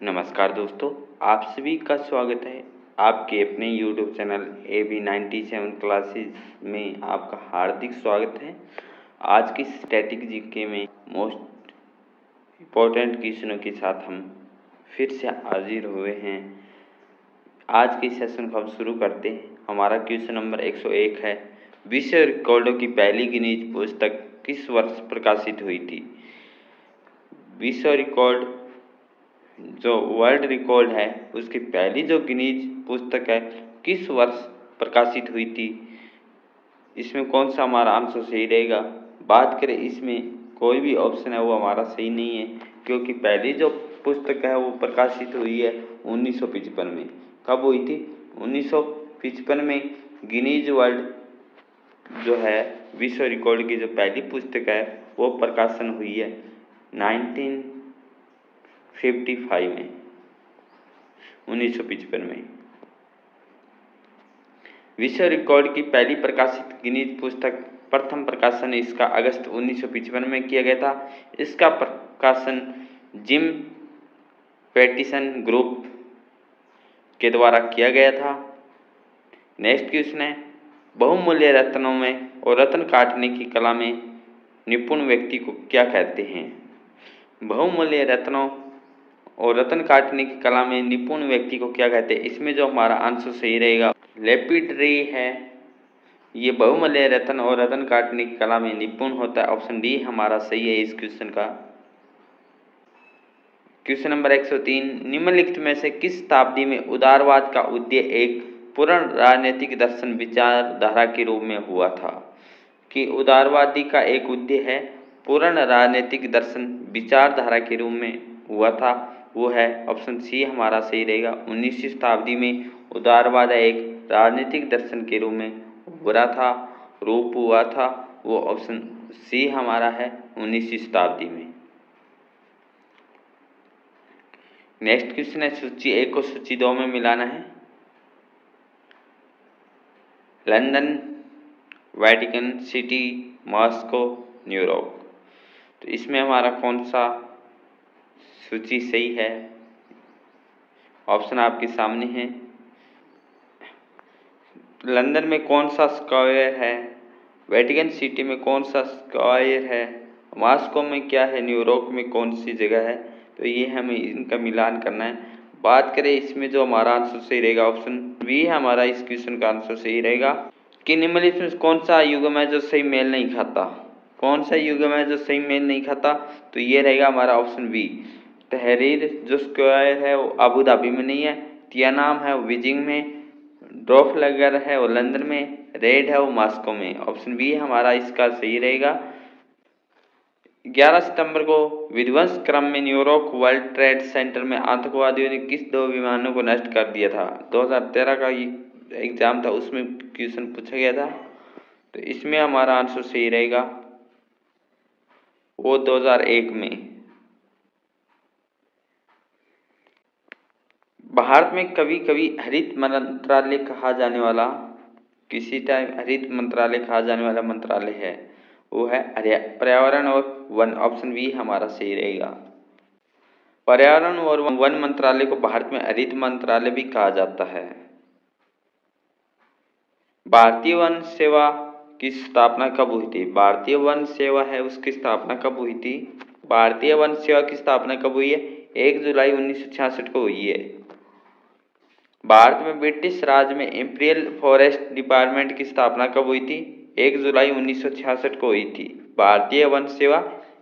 नमस्कार दोस्तों, आप सभी का स्वागत है आपके अपने YouTube चैनल AB97 क्लासेस में। आपका हार्दिक स्वागत है। आज की स्टैटिक जीके में मोस्ट इम्पोर्टेंट क्वेश्चनों के साथ हम फिर से हाजिर हुए हैं। आज के सेशन को हम शुरू करते हैं। हमारा क्वेश्चन नंबर 101 है, विश्व रिकॉर्डों की पहली गिनीज पुस्तक किस वर्ष प्रकाशित हुई थी? विश्व रिकॉर्ड जो वर्ल्ड रिकॉर्ड है उसकी पहली जो गिनीज पुस्तक है किस वर्ष प्रकाशित हुई थी? इसमें कौन सा हमारा आंसर सही रहेगा? बात करें इसमें कोई भी ऑप्शन है वो हमारा सही नहीं है, क्योंकि पहली जो पुस्तक है वो प्रकाशित हुई है 1955 में। कब हुई थी? 1955 में गिनीज वर्ल्ड जो है विश्व रिकॉर्ड की जो पहली पुस्तक है वो प्रकाशन हुई है 1955 में, 1955 में। विश्व रिकॉर्ड की पहली प्रकाशित गिनीज पुस्तक प्रथम प्रकाशन इसका अगस्त 1955 में किया गया था। इसका प्रकाशन जिम पेटिसन ग्रुप के द्वारा किया गया था। नेक्स्ट क्वेश्चन है, बहुमूल्य रत्नों में और रत्न काटने की कला में निपुण व्यक्ति को क्या कहते हैं? बहुमूल्य रत्नों और रत्न काटने की कला में निपुण व्यक्ति को क्या कहते हैं? इसमें जो हमारा आंसर सही रहेगा लेपिडरी है। ये बहुमूल्य रत्न और रत्न काटने की कला में निपुण होता है। ऑप्शन डी हमारा सही है इस क्वेश्चन का। क्वेश्चन नंबर 103, निम्नलिखित में से किस शताब्दी में उदारवाद का उदय एक पूर्ण राजनीतिक दर्शन विचारधारा के रूप में हुआ था? कि उदारवादी का एक उदय है पूर्ण राजनीतिक दर्शन विचारधारा के रूप में हुआ था, वो है ऑप्शन सी हमारा सही रहेगा। 19वीं शताब्दी में उदारवाद एक राजनीतिक दर्शन के रूप में उभरा था, रूप हुआ था, वो ऑप्शन सी हमारा है 19वीं शताब्दी में। नेक्स्ट क्वेश्चन है, सूची 1 को सूची 2 में मिलाना है। London, Vatican city, Moscow, New York. तो इसमें हमारा कौन सा सूची सही है? ऑप्शन आपके सामने है। लंदन में कौन सा स्क्वायर है? वेटिकन सिटी में कौन सा स्क्वायर है? मॉस्को में क्या है? न्यूयॉर्क में कौन सी जगह है? तो ये हमें इनका मिलान करना है। बात करें इसमें जो हमारा आंसर सही रहेगा ऑप्शन बी हमारा इस क्वेश्चन का आंसर सही रहेगा कि निम्नलिखित में कौन सा युग्म है जो सही मेल नहीं खाता? कौन सा युग्म है जो सही मेल नहीं खाता? तो ये रहेगा हमारा ऑप्शन बी। तहरीर जो स्क्वायर है वो अबू धाबी में नहीं है, तियानाम है वो बीजिंग में, ड्रॉफलगर है वो लंदन में, रेड है वो मॉस्को में। ऑप्शन बी हमारा इसका सही रहेगा। 11 सितंबर को विध्वंस क्रम में न्यूयॉर्क वर्ल्ड ट्रेड सेंटर में आतंकवादियों ने किस 2 विमानों को नष्ट कर दिया था? 2013 का एग्जाम था, उसमें क्वेश्चन पूछा गया था। तो इसमें हमारा आंसर सही रहेगा वो 2001 में। भारत में कभी कभी हरित मंत्रालय कहा जाने वाला, किसी टाइम हरित मंत्रालय कहा जाने वाला मंत्रालय है वो है पर्यावरण और वन। ऑप्शन बी हमारा सही रहेगा। पर्यावरण और वन मंत्रालय को भारत में हरित मंत्रालय भी कहा जाता है। भारतीय वन सेवा की स्थापना कब हुई थी? भारतीय वन सेवा है उसकी स्थापना कब हुई थी? भारतीय वन सेवा की स्थापना कब हुई है? 1 जुलाई 1966 को हुई है। भारत में ब्रिटिश राज में इंपीरियल फॉरेस्ट डिपार्टमेंट की स्थापना कब हुई थी? 1 जुलाई 1966 को हुई थी। भारतीय वन सेवा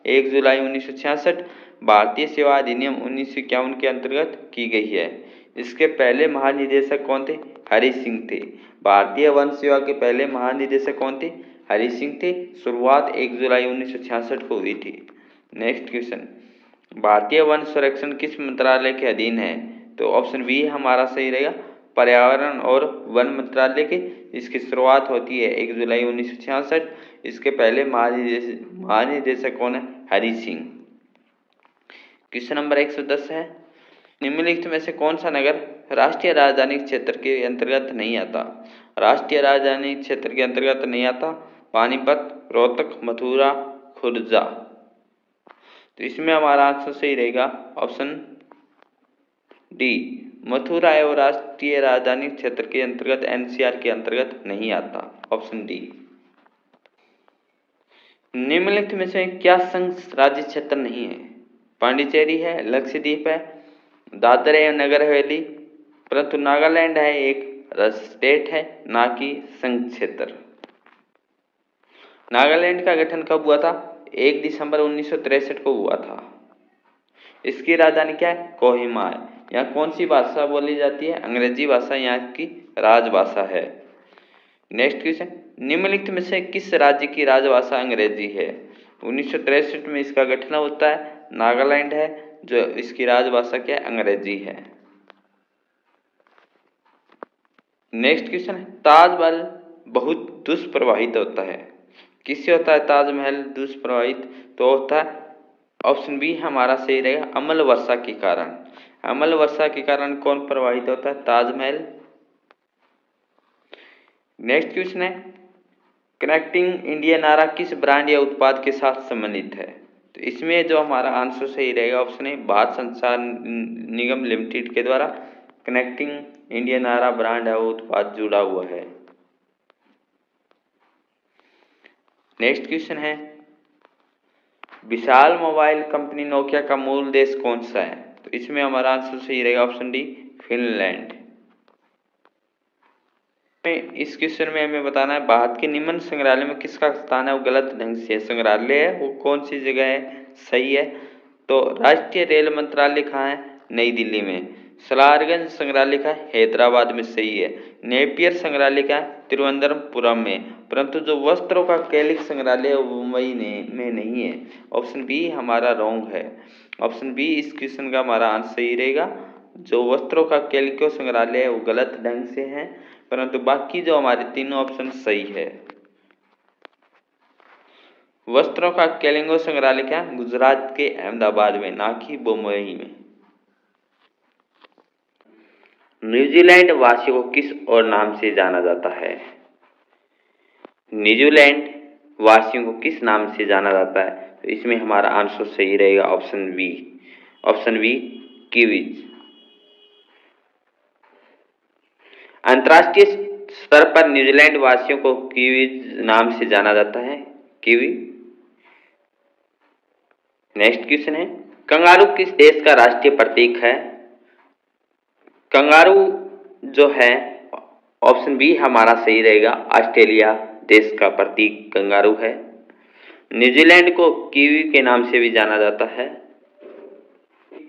1 जुलाई 1966 भारतीय सेवा अधिनियम 1951 के अंतर्गत की गई है। इसके पहले महानिदेशक कौन थे? हरि सिंह थे। भारतीय वन सेवा के पहले महानिदेशक कौन थे? हरि सिंह थे। शुरुआत 1 जुलाई 1966 को हुई थी। नेक्स्ट क्वेश्चन, भारतीय वन संरक्षण किस मंत्रालय के अधीन है? तो ऑप्शन बी हमारा सही रहेगा, पर्यावरण और वन मंत्रालय के। इसकी शुरुआत होती है 1 जुलाई 1966। इसके पहले महानिदेशक कौन है? हरि सिंह। क्वेश्चन नंबर 110 है, निम्नलिखित में से कौन सा नगर राष्ट्रीय राजधानी क्षेत्र के अंतर्गत नहीं आता? राष्ट्रीय राजधानी क्षेत्र के अंतर्गत नहीं आता। पानीपत, रोहतक, मथुरा, खुर्जा। तो इसमें हमारा आंसर सही रहेगा ऑप्शन डी, मथुरा एवं राष्ट्रीय राजधानी क्षेत्र के अंतर्गत एनसीआर के अंतर्गत नहीं आता। Option D. निम्नलिखित में से क्या संघ राज्य क्षेत्र नहीं है? पांडिचेरी है, लक्षद्वीप है, दादर एवं नगर हवेली, परंतु नागालैंड है एक स्टेट है, ना कि संघ क्षेत्र। नागालैंड का गठन कब हुआ था? 1 दिसंबर 1963 को हुआ था। इसकी राजधानी क्या है? कोहिमा है। यहाँ कौन सी भाषा बोली जाती है? अंग्रेजी भाषा यहाँ की राजभाषा है। नेक्स्ट क्वेश्चन, निम्नलिखित में से किस राज्य की राजभाषा अंग्रेजी है? 1963 में इसका गठन होता है, नागालैंड है जो इसकी राजभाषा क्या है? अंग्रेजी है। नेक्स्ट क्वेश्चन है, ताजमहल बहुत दुष्प्रभावित होता है, किससे होता है ताजमहल दुष्प्रभावित? तो होता है ऑप्शन बी हमारा सही रहेगा, अम्ल वर्षा के कारण। अम्ल वर्षा के कारण कौन प्रभावित होता है? ताजमहल। नेक्स्ट क्वेश्चन है, कनेक्टिंग इंडिया नारा किस ब्रांड या उत्पाद के साथ संबंधित है? तो इसमें जो हमारा आंसर सही रहेगा ऑप्शन है, भारत संचार निगम लिमिटेड के द्वारा कनेक्टिंग इंडिया नारा ब्रांड है वो उत्पाद जुड़ा हुआ है। नेक्स्ट क्वेश्चन है, विशाल मोबाइल कंपनी नोकिया का मूल देश कौन सा है? तो इसमें हमारा आंसर सही रहेगा ऑप्शन डी, फिनलैंड। इस क्वेश्चन में हमें बताना है भारत के निम्न संग्रहालय में किसका स्थान है वो गलत ढंग से संग्रहालय है वो कौन सी जगह है? सही है। तो राष्ट्रीय रेल मंत्रालय कहाँ है? नई दिल्ली में। सलारगंज संग्रहालय का हैदराबाद में, सही है। नेपियर संग्रहालय का तिरुवनंतपुरम में, परंतु जो वस्त्रों का कैलिक संग्रहालय है वो मुंबई में नहीं है। ऑप्शन बी हमारा रॉन्ग है। ऑप्शन बी इस क्वेश्चन का हमारा आंसर सही रहेगा। जो वस्त्रों का कैलिको संग्रहालय है वो गलत ढंग से है, परंतु बाकी जो हमारे तीनों ऑप्शन सही है। वस्त्रों का कैलिको संग्रहालय क्या? गुजरात के अहमदाबाद में, ना कि मुंबई में। न्यूजीलैंड वासियों को किस और नाम से जाना जाता है? न्यूजीलैंड वासियों को किस नाम से जाना जाता है? तो इसमें हमारा आंसर सही रहेगा option B. Option B, kiwis. अंतर्राष्ट्रीय स्तर पर न्यूजीलैंड वासियों को कीवीज नाम से जाना जाता है, कीवी। नेक्स्ट क्वेश्चन है, कंगारू किस देश का राष्ट्रीय प्रतीक है? कंगारू जो है ऑप्शन बी हमारा सही रहेगा, ऑस्ट्रेलिया देश का प्रतीक कंगारू है। न्यूजीलैंड को कीवी के नाम से भी जाना जाता है।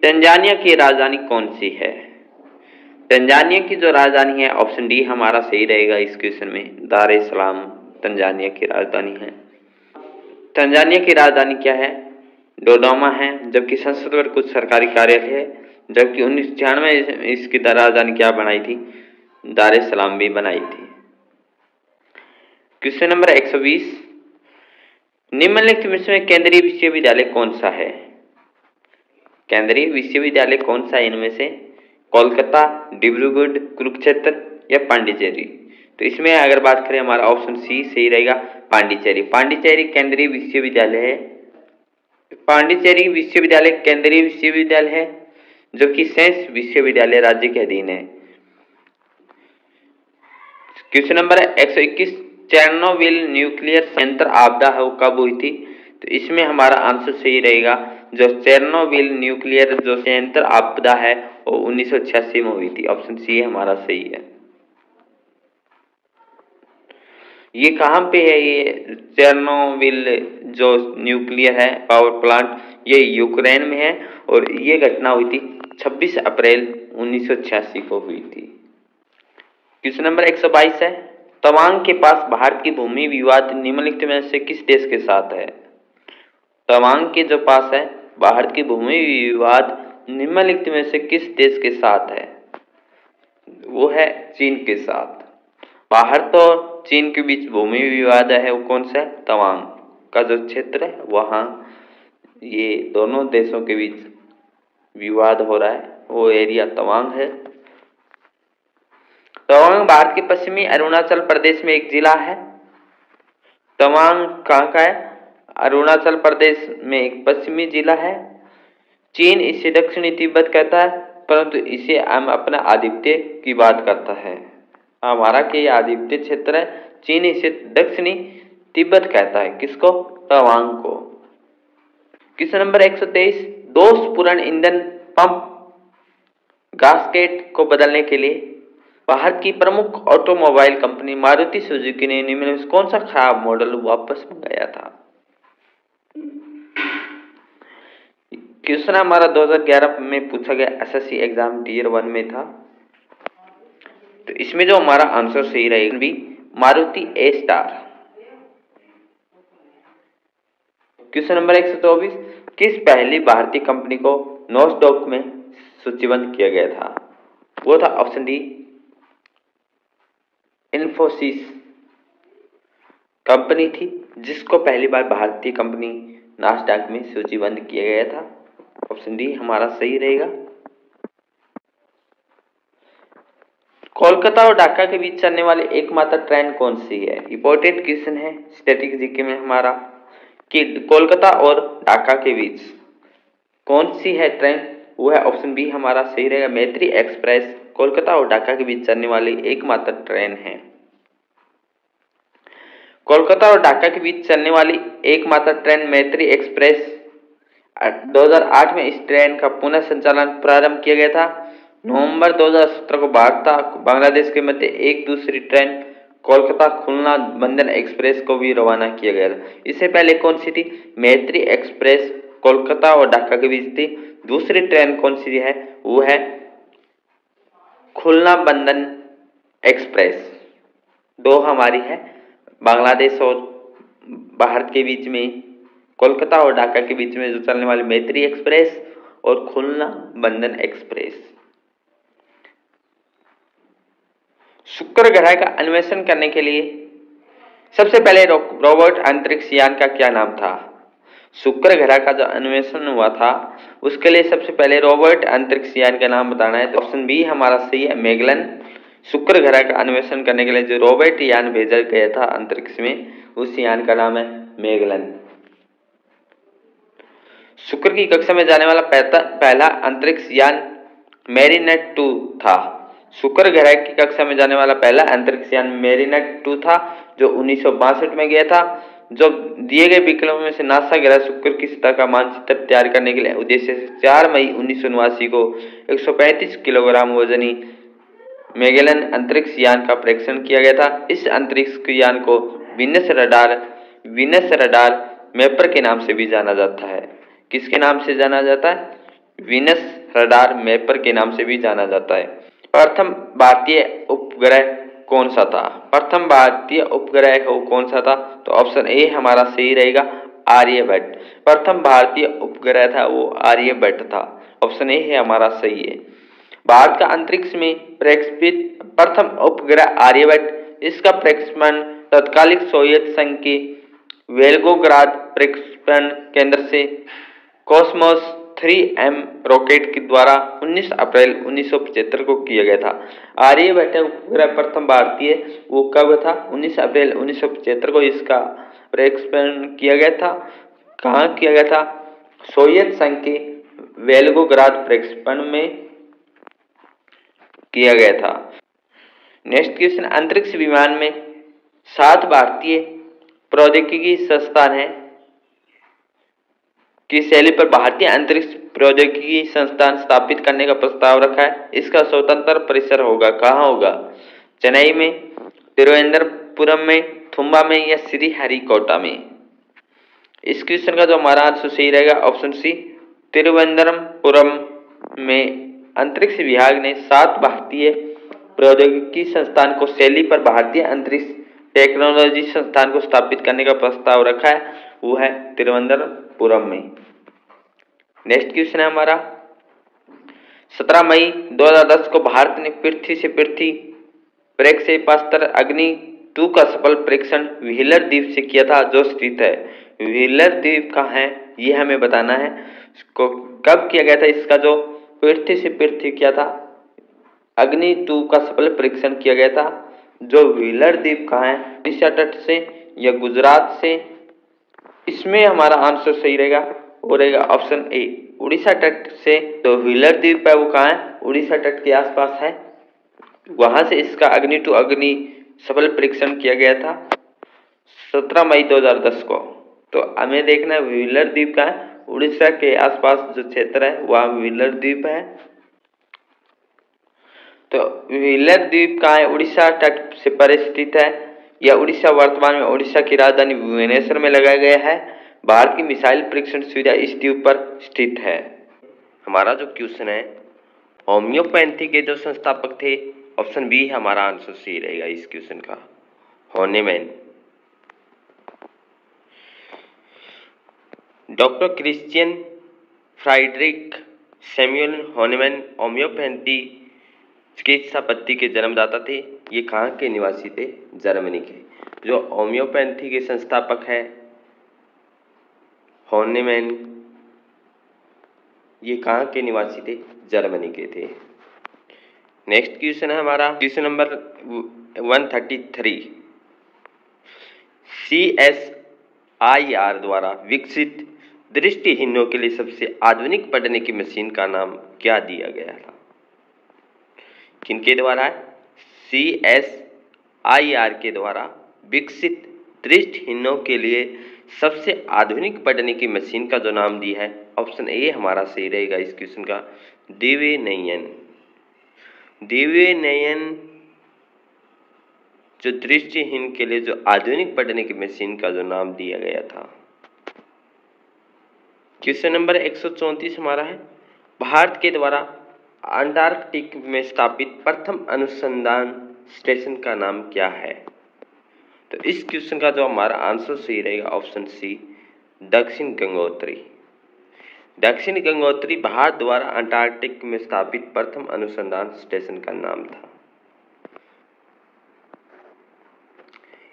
तंजानिया की राजधानी कौन सी है? तंजानिया की जो राजधानी है ऑप्शन डी हमारा सही रहेगा इस क्वेश्चन में, दार ए सलाम तंजानिया की राजधानी है। तंजानिया की राजधानी क्या है? डोडोमा है, जबकि संसद पर कुछ सरकारी कार्यालय है, जबकि 1996 में इसकी राजधानी क्या बनाई थी? दार ए सलाम भी बनाई थी। क्वेश्चन नंबर 120, निम्नलिखित में से केंद्रीय विश्वविद्यालय कौन सा है? केंद्रीय विश्वविद्यालय कौन सा है इनमें से? कोलकाता, डिब्रूगढ़, कुरुक्षेत्र या पांडिचेरी? तो इसमें अगर बात करें हमारा ऑप्शन सी सही रहेगा, पांडिचेरी। पांडिचेरी केंद्रीय विश्वविद्यालय है। पांडिचेरी विश्वविद्यालय केंद्रीय विश्वविद्यालय है, जो कि शेष विश्वविद्यालय राज्य के अधीन है। क्वेश्चन नंबर 121, चेरनोबिल न्यूक्लियर संयंत्र आपदा है वो कब हुई थी? तो इसमें हमारा आंसर सही रहेगा, जो चेरनोबिल न्यूक्लियर जो संयंत्र आपदा है वो 1986 में हुई थी। ऑप्शन सी हमारा सही है। ये कहाँ पे है? ये चेरनोबिल जो न्यूक्लियर है पावर प्लांट, ये यूक्रेन में है और ये घटना हुई थी 26 अप्रैल 1986 को हुई थी। क्वेश्चन नंबर 122 है, तवांग के पास भारत की भूमि विवाद निम्नलिखित में से किस देश के साथ है? तवांग के जो पास है भारत की भूमि विवाद निम्नलिखित में से किस देश के साथ है? वो है चीन के साथ। भारत और चीन के बीच भूमि विवाद है वो कौन सा है? तवांग का जो क्षेत्र है वहाँ ये दोनों देशों के बीच विवाद हो रहा है, वो एरिया तवांग है। तवांग भारत के पश्चिमी अरुणाचल प्रदेश में एक जिला है। तवांग कहाँ का है? अरुणाचल प्रदेश में एक पश्चिमी जिला है। चीन इसे दक्षिणी तिब्बत कहता है, परंतु इसे हम अपना आधिपत्य की बात करता है। हमारा के आधिपत्य क्षेत्र है, चीन इसे दक्षिणी तिब्बत कहता है। किसको? तवांग को। क्वेश्चन नंबर 123, दोषपूर्ण ईंधन पंप गास्केट को बदलने के लिए भारत की प्रमुख ऑटोमोबाइल कंपनी मारुति सुजुकी ने निम्न में कौन सा खराब मॉडल वापस मंगाया था? क्वेश्चन हमारा 2011 में पूछा गया एसएससी एग्जाम टीयर 1 में था। तो इसमें जो हमारा आंसर सही रहेगा भी मारुति ए स्टार। क्वेश्चन नंबर 124, किस पहली भारतीय कंपनी को नॉस्डॉक में सूचीबद्ध किया गया था? वो था ऑप्शन डी इन्फोसिस कंपनी थी, जिसको पहली बार भारतीय कंपनी नास्डॉक में सूचीबद्ध किया गया था। ऑप्शन डी हमारा सही रहेगा। कोलकाता और ढाका के बीच चलने वाली एकमात्र ट्रेन कौन सी है? इंपॉर्टेंट क्वेश्चन है स्टैटिक जीके में हमारा कि कोलकाता और ढाका के बीच कौन सी है ट्रेन? वो है ऑप्शन बी हमारा सही रहेगा, मैत्री एक्सप्रेस कोलकाता और ढाका के बीच चलने वाली एकमात्र ट्रेन है। कोलकाता और ढाका के बीच चलने वाली एकमात्र ट्रेन मैत्री एक्सप्रेस 2008 में इस ट्रेन का पुनः संचालन प्रारंभ किया गया था। नवंबर 2017 को भारत बांग्लादेश के मध्य एक दूसरी ट्रेन कोलकाता खुलना बंधन एक्सप्रेस को भी रवाना किया गया था। इससे पहले कौन सी थी? मैत्री एक्सप्रेस कोलकाता और ढाका के बीच थी। दूसरी ट्रेन कौन सी है? वो है खुलना बंधन एक्सप्रेस। दो हमारी है बांग्लादेश और भारत के बीच में, कोलकाता और ढाका के बीच में जो चलने वाली मैत्री एक्सप्रेस और खुलना बंधन एक्सप्रेस। शुक्र ग्रह का अन्वेषण करने के लिए सबसे पहले रोबोट अंतरिक्ष यान का क्या नाम था? शुक्र ग्रह का जो अन्वेषण हुआ था उसके लिए सबसे पहले रोबोट अंतरिक्ष यान का नाम बताना है। तो ऑप्शन बी हमारा सही है, मैगलन। शुक्र ग्रह का अन्वेषण करने के लिए जो रोबोट यान भेजा गया था अंतरिक्ष में, उस यान का नाम है मैगलन। शुक्र की कक्षा में जाने वाला पहला अंतरिक्ष यान मैरीनेट 2 था। शुक्र ग्रह की कक्षा में जाने वाला पहला अंतरिक्ष यान मैरीनेट 2 था, जो 1962 में गया था। जो दिए गए विकल्पों में से नासा ग्रह शुक्र की सतह का मानचित्र तैयार करने के लिए उद्देश्य से 4 मई 1989 को 135 किलोग्राम वजनी मैगेलन अंतरिक्ष यान का परीक्षण किया गया था। इस अंतरिक्ष यान को वीनस रडार मैपर के नाम से भी जाना जाता है। किसके नाम से जाना जाता है? वीनस रडार मैपर के नाम से भी जाना जाता है। प्रथम भारतीय उपग्रह कौन सा था? प्रथम भारतीय उपग्रह कौन सा था? तो ऑप्शन ए हमारा सही रहेगा, आर्यभट्ट। प्रथम भारतीय उपग्रह था वो आर्यभट्ट था। ऑप्शन ए है हमारा सही है। भारत का अंतरिक्ष में प्रक्षेपित प्रथम उपग्रह आर्यभट्ट। इसका प्रक्षेपण तत्कालिक सोवियत संघ के वेल्गोग्राद प्रक्षेपण केंद्र से कॉस्मोस 3M रॉकेट के द्वारा 19 अप्रैल 1975 को किया गया था। आर्यभट्ट उपग्रह प्रथम भारतीय वो कब था? 19 अप्रैल 1975 को इसका प्रक्षेपण किया गया था। कहाँ किया गया था? सोवियत संघ के वेल्गोग्राद प्रक्षेपण में किया गया था। नेक्स्ट क्वेश्चन, अंतरिक्ष विमान में 7 भारतीय प्रौद्योगिकी संस्थान है की शैली पर भारतीय अंतरिक्ष प्रौद्योगिकी संस्थान स्थापित करने का प्रस्ताव रखा है। इसका स्वतंत्र परिसर होगा, कहाँ होगा? चेन्नई में, तिरुवनंतपुरम में, थुम्बा में या श्रीहरिकोटा में? इस क्वेश्चन का जो हमारा आंसर सही रहेगा ऑप्शन सी, तिरुवनंतपुरम में अंतरिक्ष विभाग ने 7 भारतीय प्रौद्योगिकी संस्थान को शैली पर भारतीय अंतरिक्ष टेक्नोलॉजी संस्थान को स्थापित करने का प्रस्ताव रखा है, वो है तिरुवनंतपुरम में। नेक्स्ट क्वेश्चन है हमारा 17 मई 2010 को भारत ने पृथ्वी से पृथ्वी प्रक्षेपास्त्र अग्नि 2 का सफल परीक्षण व्हीलर द्वीप से किया था, जो स्थित है। व्हीलर द्वीप कहाँ है ये हमें बताना है। कब किया गया था? इसका जो पृथ्वी से पृथ्वी किया था अग्नि 2 का सफल परीक्षण किया गया था। जो व्हीलर द्वीप कहाँ है? ओडिशा तट से या गुजरात से? इसमें हमारा आंसर सही रहेगा वो रहेगा ऑप्शन ए उड़ीसा तट से। तो व्हीलर द्वीप है वो कहाँ है, उड़ीसा तट के आसपास है। वहां से इसका अग्नि टू अग्नि सफल परीक्षण किया गया था 17 मई 2010 को। तो हमें देखना है व्हीलर द्वीप कहाँ है, उड़ीसा के आसपास जो क्षेत्र है वह व्हीलर द्वीप है। तो व्हीलर द्वीप कहाँ है, उड़ीसा तट से परे स्थित है। यह उड़ीसा वर्तमान में उड़ीसा की राजधानी भुवनेश्वर में लगाया गया है। भारत की मिसाइल परीक्षण सुविधा इस द्वीप पर स्थित है। हमारा जो क्वेश्चन है, होम्योपैथी के जो संस्थापक थे, ऑप्शन बी हमारा आंसर सही रहेगा इस क्वेश्चन का, हॉनेमैन। डॉक्टर क्रिश्चियन फ्राइडरिक सैमुअल हॉनेमैन होम्योपैथी चिकित्सापद्धति के जन्मदाता थे। ये कहाँ के निवासी थे, जर्मनी के। जो होम्योपैथी के संस्थापक है हॉनेमैन, ये कहाँ के निवासी थे, जर्मनी के थे। नेक्स्ट क्वेश्चन है हमारा क्वेश्चन नंबर 133। CSIR द्वारा विकसित दृष्टिहीनों के लिए सबसे आधुनिक पढ़ने की मशीन का नाम क्या दिया गया था? किनके द्वारा है, CSIR के द्वारा विकसित दृष्टिहीनों के लिए सबसे आधुनिक पढ़ने की मशीन का जो नाम दिया है, ऑप्शन ए हमारा सही रहेगा इस क्वेश्चन का, दिव्य नयन। दिव्य नयन जो दृष्टिहीन के लिए जो आधुनिक पढ़ने की मशीन का जो नाम दिया गया था। क्वेश्चन नंबर 134 हमारा है, भारत के द्वारा अंटार्कटिक में स्थापित प्रथम अनुसंधान स्टेशन का नाम क्या है? तो इस क्वेश्चन का जो हमारा आंसर सही रहेगा, ऑप्शन सी दक्षिण गंगोत्री। दक्षिण गंगोत्री भारत द्वारा अंटार्कटिक में स्थापित प्रथम अनुसंधान स्टेशन का नाम था।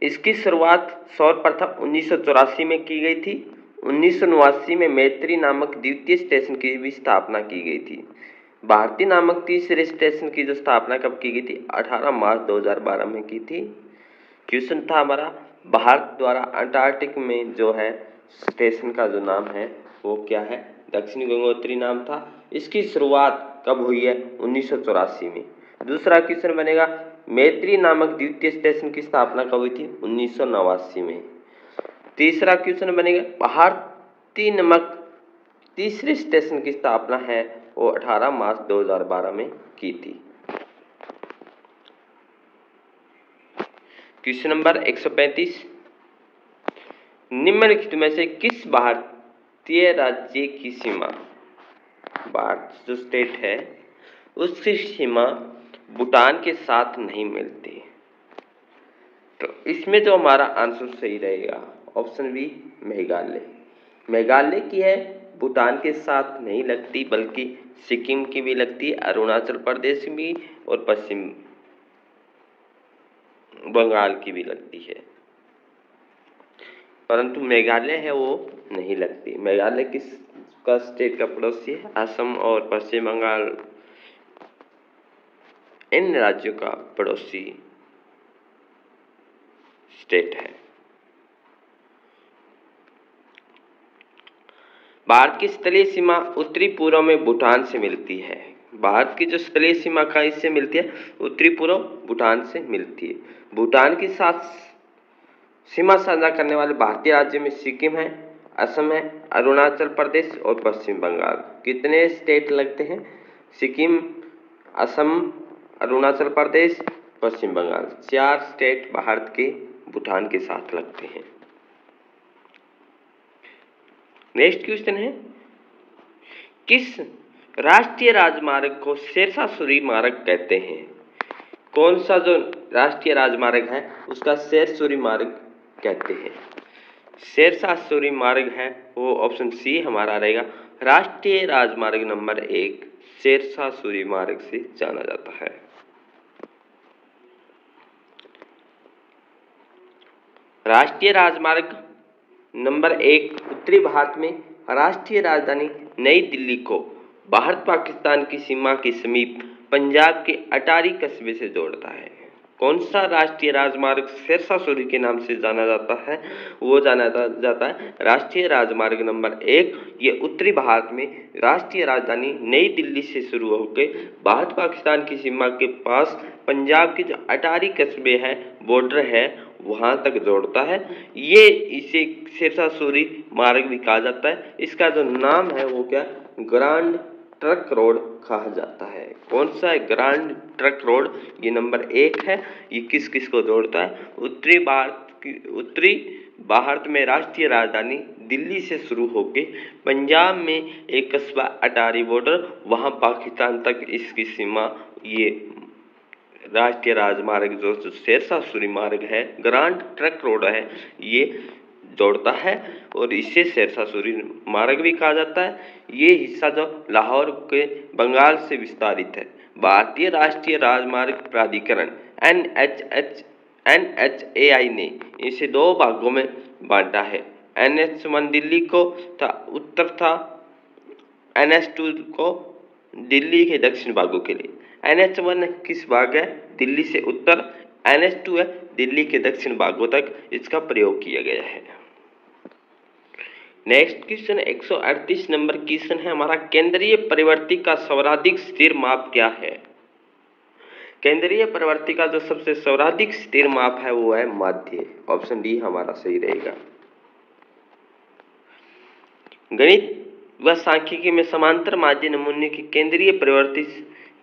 इसकी शुरुआत सर्वप्रथम 1984 में की गई थी। 1989 में मैत्री नामक द्वितीय स्टेशन की भी स्थापना की गई थी। भारती नामक तीसरे स्टेशन की जो स्थापना कब की गई थी, 18 मार्च 2012 में की थी। क्वेश्चन था हमारा, भारत द्वारा अंटार्कटिक में जो है स्टेशन का जो नाम है वो क्या है, दक्षिण गंगोत्री नाम था। इसकी शुरुआत कब हुई है, 1984 में। दूसरा क्वेश्चन बनेगा, मैत्री नामक द्वितीय स्टेशन की स्थापना कब हुई थी, 1989 में। तीसरा क्वेश्चन बनेगा, भारती नामक तीसरे स्टेशन की स्थापना है वो 18 मार्च 2012 में की थी। क्वेश्चन नंबर 135, निम्नलिखित में से किस भारतीय राज्य की सीमा, भारत जो स्टेट है उसकी सीमा भूटान के साथ नहीं मिलती? तो इसमें जो हमारा आंसर सही रहेगा, ऑप्शन बी मेघालय। मेघालय की है, भूटान के साथ नहीं लगती बल्कि सिक्किम की भी लगती है, अरुणाचल प्रदेश भी और पश्चिम बंगाल की भी लगती है, परंतु मेघालय है वो नहीं लगती। मेघालय किसका स्टेट का पड़ोसी है, असम और पश्चिम बंगाल इन राज्यों का पड़ोसी स्टेट है। भारत की स्थलीय सीमा उत्तरी पूर्व में भूटान से मिलती है। भारत की जो स्थलीय सीमा का इससे मिलती है, उत्तरी पूर्व भूटान से मिलती है। भूटान के साथ सीमा साझा करने वाले भारतीय राज्य में सिक्किम है, असम है, अरुणाचल प्रदेश और पश्चिम बंगाल। कितने स्टेट लगते हैं, सिक्किम, असम, अरुणाचल प्रदेश, पश्चिम बंगाल, 4 स्टेट भारत के भूटान के साथ लगते हैं। नेक्स्ट क्वेश्चन है, किस राष्ट्रीय राजमार्ग को शेरशाह सूरी मार्ग कहते हैं? कौन सा जो राष्ट्रीय राजमार्ग है उसका शेरशाह मार्ग कहते हैं? शेरशाह सूरी मार्ग है वो ऑप्शन सी हमारा रहेगा, राष्ट्रीय राजमार्ग नंबर 1 शेरशाह सूरी मार्ग से जाना जाता है। राष्ट्रीय राजमार्ग नंबर 1 उत्तरी भारत में राष्ट्रीय राजधानी नई दिल्ली को भारत पाकिस्तान की सीमा के समीप पंजाब के अटारी कस्बे से जोड़ता है। कौन सा राष्ट्रीय राजमार्ग शेरशाह सूरी के नाम से जाना जाता है? वो जाना जाता है राष्ट्रीय राजमार्ग नंबर 1। ये उत्तरी भारत में राष्ट्रीय राजधानी नई दिल्ली से शुरू होकर भारत पाकिस्तान की सीमा के पास पंजाब के जो अटारी कस्बे हैं, बॉर्डर है, वहां तक जोड़ता है। ये इसे शेरशाह सूरी मार्ग भी कहा जाता है। इसका जो नाम है वो क्या, ग्रांड ट्रक रोड कहा जाता है। कौन सा है? Grand truck road. ये नंबर 1 है। ये किस किस को जोड़ता है? उत्तरी भारत में राष्ट्रीय राजधानी दिल्ली से शुरू होके पंजाब में एक कस्बा अटारी बॉर्डर, वहां पाकिस्तान तक इसकी सीमा, ये राष्ट्रीय राजमार्ग जो शेरशाह सूरी मार्ग है, ग्रांड ट्रक रोड है, ये जोड़ता है और इसे शेरशाह सूरी मार्ग भी कहा जाता है। ये हिस्सा जो लाहौर के बंगाल से विस्तारित है। भारतीय राष्ट्रीय राजमार्ग प्राधिकरण NHAI ने इसे 2 भागों में बांटा है। NH1 दिल्ली को था उत्तर था, NH2 को दिल्ली के दक्षिण भागों के लिए। NH1 किस भाग है? दिल्ली से उत्तर। NH2 है दिल्ली के दक्षिण भागों तक इसका प्रयोग किया गया है। नेक्स्ट क्वेश्चन 138 नंबर क्वेश्चन है हमारा, केंद्रीय परिवर्ती का सर्वाधिक स्थिर माप क्या है? केंद्रीय परिवर्ती का जो सबसे सर्वाधिक स्थिर माप है वो है माध्य। ऑप्शन डी हमारा सही रहेगा। गणित व सांख्यिकी में समांतर माध्य नमूने की केंद्रीय परिवर्ती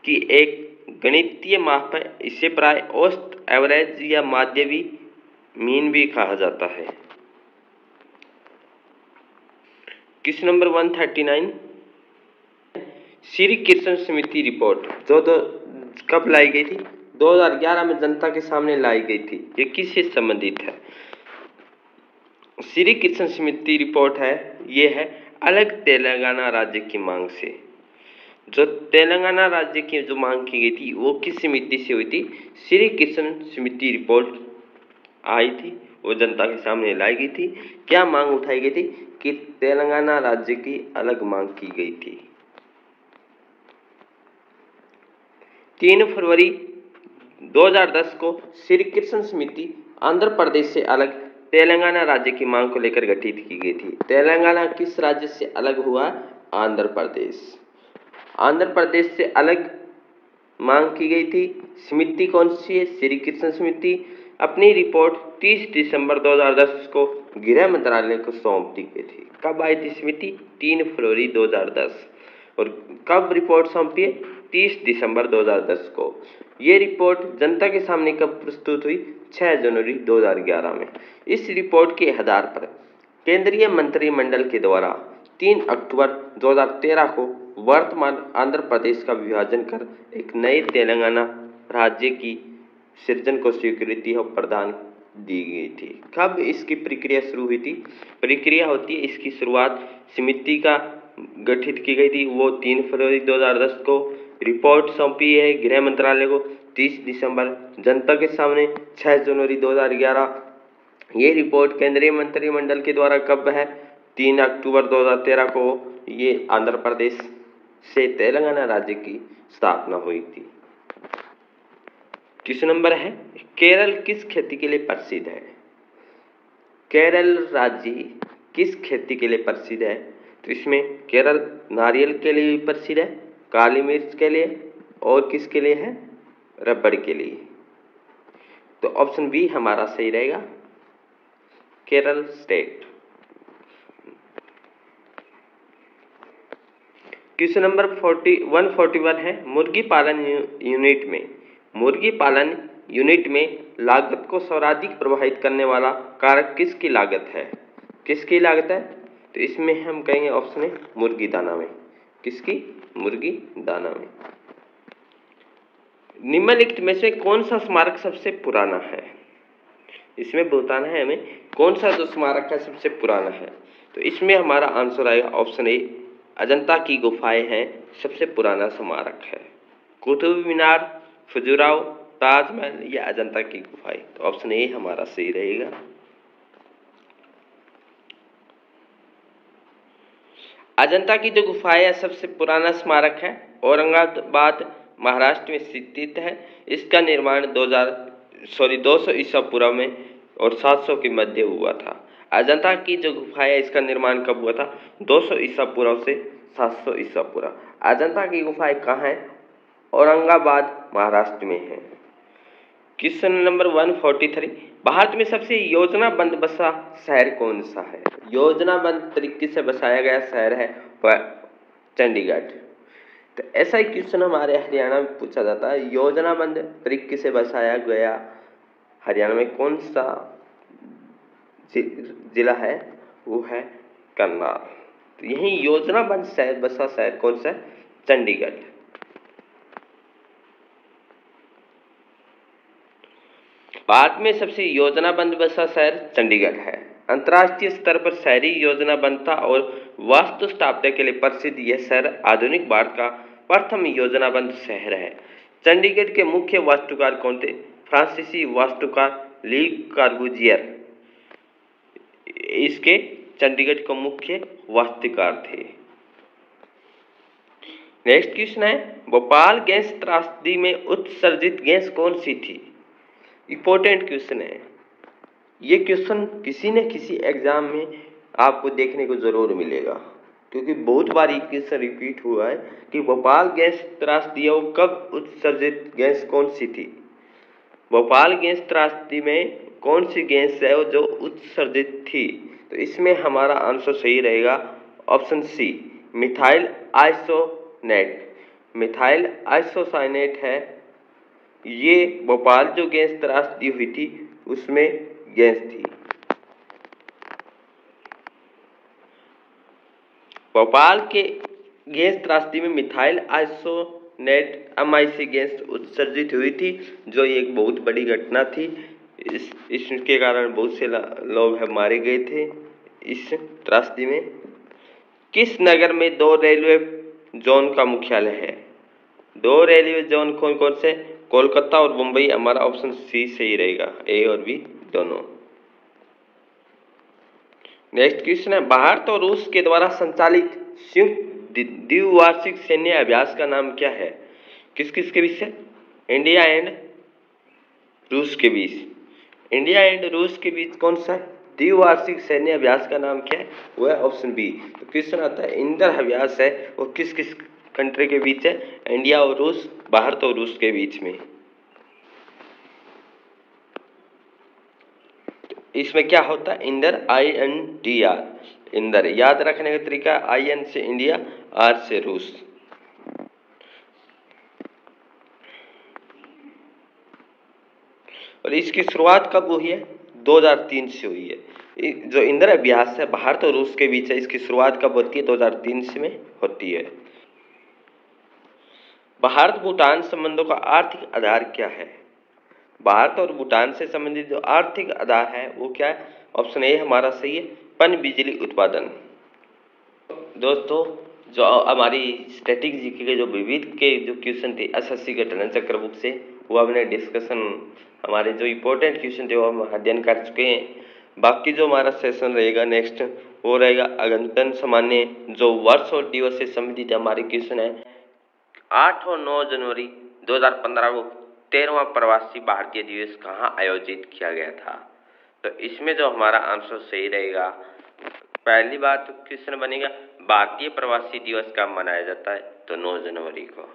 की एक गणितीय माप है। इसे प्राय औसत, एवरेज या माध्य भी, मीन भी कहा जाता है। क्वेश्चन नंबर 139, श्री कृष्ण समिति रिपोर्ट जो कब लाई गई थी? 2011 में जनता के सामने लाई गई थी। ये किससे संबंधित है? श्री कृष्ण समिति रिपोर्ट है, ये है अलग तेलंगाना राज्य की मांग से। जो तेलंगाना राज्य की जो मांग की गई थी वो किस समिति से हुई थी? श्री कृष्ण समिति रिपोर्ट आई थी, वो जनता के सामने लाई गई थी। क्या मांग उठाई गई थी? कि तेलंगाना राज्य की अलग मांग की गई थी। 3 फरवरी 2010 को श्री कृष्ण समिति आंध्र प्रदेश से अलग तेलंगाना राज्य की मांग को लेकर गठित की गई थी। तेलंगाना किस राज्य से अलग हुआ? आंध्र प्रदेश। आंध्र प्रदेश से अलग मांग की गई थी। समिति कौन सी है? श्री कृष्ण समिति। अपनी रिपोर्ट 30 दिसंबर 2010 को गृह मंत्रालय को सौंप दी गई थी। कब आई थी समिति? 3 फरवरी 2010। और कब रिपोर्ट सौंपी है? 30 दिसंबर 2010 को। ये रिपोर्ट जनता के सामने कब प्रस्तुत हुई? 6 जनवरी 2011 में। इस रिपोर्ट के आधार पर केंद्रीय मंत्रिमंडल के द्वारा 3 अक्टूबर 2013 को वर्तमान आंध्र प्रदेश का विभाजन कर एक नए तेलंगाना राज्य की सृजन को स्वीकृति और प्रदान दी गई थी। कब इसकी प्रक्रिया शुरू हुई थी? प्रक्रिया होती है, इसकी शुरुआत समिति का गठित की गई थी वो 3 फरवरी 2010 को। रिपोर्ट सौंपी है गृह मंत्रालय को 30 दिसंबर, जनता के सामने 6 जनवरी 2011। ये रिपोर्ट केंद्रीय मंत्रिमंडल के द्वारा कब है? 3 अक्टूबर 2013 को ये आंध्र प्रदेश से तेलंगाना राज्य की स्थापना हुई थी। क्वेश्चन नंबर है, केरल किस खेती के लिए प्रसिद्ध है? केरल राज्य किस खेती के लिए प्रसिद्ध है? तो इसमें केरल नारियल के लिए भी प्रसिद्ध है, काली मिर्च के लिए, और किसके लिए है? रबड़ के लिए। तो ऑप्शन बी हमारा सही रहेगा, केरल स्टेट। क्वेश्चन नंबर 141 है, मुर्गी पालन यूनिट में लागत को सर्वाधिक प्रभावित करने वाला कारक किसकी लागत है? किसकी लागत है? तो इसमें हम कहेंगे ऑप्शन है मुर्गी दाना में। किसकी? मुर्गी दाना में। निम्नलिखित में से कौन सा स्मारक सबसे पुराना है? इसमें बताना है हमें कौन सा जो स्मारक है सबसे पुराना है। तो इसमें हमारा आंसर आएगा ऑप्शन ए, अजंता की गुफाएं हैं सबसे पुराना स्मारक है। कुतुब मीनार, खजुराहो, ताजमहल या अजंता की गुफाएं। तो ऑप्शन ए हमारा सही रहेगा। अजंता की जो गुफाएं है सबसे पुराना स्मारक है, औरंगाबाद महाराष्ट्र में स्थित है। इसका निर्माण 200 ईसा पूर्व में और 700 के मध्य हुआ था। अजंता की जो गुफा है इसका निर्माण कब हुआ था? 200 ईसा पूर्व से 700 ईसा पूर्व। अजंता की गुफाएं कहाँ है? औरंगाबाद महाराष्ट्र में है। क्वेश्चन नंबर 143, भारत में सबसे योजनाबद्ध बसा शहर कौन सा है? योजनाबद्ध तरीके से बसाया गया शहर है वह चंडीगढ़। तो ऐसा ही क्वेश्चन हमारे हरियाणा में पूछा जाता है, योजनाबद्ध तरीके से बसाया गया हरियाणा में कौन सा जिला है? वो है करनाल। तो यही योजनाबद्ध शहर बसा शहर कौन सा है? चंडीगढ़। भारत में सबसे योजनाबद्ध बसा शहर चंडीगढ़ है। अंतर्राष्ट्रीय स्तर पर शहरी योजनाबद्धता और वास्तु स्थापत्य के लिए प्रसिद्ध यह शहर आधुनिक भारत का प्रथम योजनाबद्ध शहर है। चंडीगढ़ के मुख्य वास्तुकार कौन थे? फ्रांसीसी वास्तुकार ली कॉर्बुजियर इसके चंडीगढ़ के मुख्य वास्तुकार थे। नेक्स्ट क्वेश्चन है, भोपाल गैस त्रासदी में उत्सर्जित गैस कौन सी थी? इंपॉर्टेंट क्वेश्चन है ये। क्वेश्चन किसी न किसी एग्जाम में आपको देखने को जरूर मिलेगा, क्योंकि बहुत बार ये क्वेश्चन रिपीट हुआ है कि भोपाल गैस त्रासदी वो कब उत्सर्जित गैस कौन सी थी? भोपाल गैस त्रासदी में कौन सी गैस है जो उत्सर्जित थी? तो इसमें हमारा आंसर सही रहेगा ऑप्शन सी, मिथाइल आइसोनेट। मिथाइल आइसोसाइनेट है ये भोपाल जो गैस त्रासदी हुई थी उसमें गैस थी। भोपाल के गैस त्रासदी में मिथाइल आइसोनेट एमआईसी गैस उत्सर्जित हुई थी, जो एक बहुत बड़ी घटना थी। इसके कारण बहुत से लोग मारे गए थे इस त्रासदी में। किस नगर में 2 रेलवे जोन का मुख्यालय है? 2 रेलवे जोन कौन कौन से? कोलकाता और मुंबई। हमारा ऑप्शन सी सही रहेगा, ए और बी दोनों। नेक्स्ट क्वेश्चन है, भारत और रूस के द्वारा संचालित संयुक्त द्विवार्षिक सैन्य अभ्यास का नाम क्या है? किस किस के बीच है? इंडिया एंड रूस के बीच। इंडिया एंड रूस के बीच कौन सा द्विवार्षिक सैन्य अभ्यास का नाम क्या है? वो है ऑप्शन बी। तो क्वेश्चन आता है इंदर अभ्यास है वो किस किस कंट्री के बीच है? इंडिया और रूस, भारत और रूस के बीच में। इसमें क्या होता है? इंदर, INDR, इंदर। याद रखने का तरीका IN से इंडिया, R से रूस। और इसकी शुरुआत कब हुई है? 2003 से हुई है। जो इंदर अभ्यास है भारत और रूस के बीच है, इसकी शुरुआत कब होती है? 2003 में होती है। भारत भूटान संबंधों का आर्थिक आधार क्या है? भारत और भूटान से संबंधित जो आर्थिक आधार है वो क्या है? ऑप्शन ए हमारा सही है, पन बिजली उत्पादन। दोस्तों, जो हमारी स्टैटिक जीके के जो विविध के जो क्वेश्चन थे SSC के टंडन चक्र बुक से, वो हमने डिस्कशन हमारे जो इम्पोर्टेंट क्वेश्चन थे वो हम अध्ययन कर चुके हैं। बाकी जो हमारा सेशन रहेगा नेक्स्ट वो रहेगा अगंतन सामान्य, जो वर्ष और दिवस से संबंधित हमारे क्वेश्चन है। 8 और 9 जनवरी 2015 को 13वां प्रवासी भारतीय दिवस कहाँ आयोजित किया गया था? तो इसमें जो हमारा आंसर सही रहेगा, पहली बात तो क्वेश्चन बनेगा भारतीय प्रवासी दिवस कब मनाया जाता है? तो 9 जनवरी को।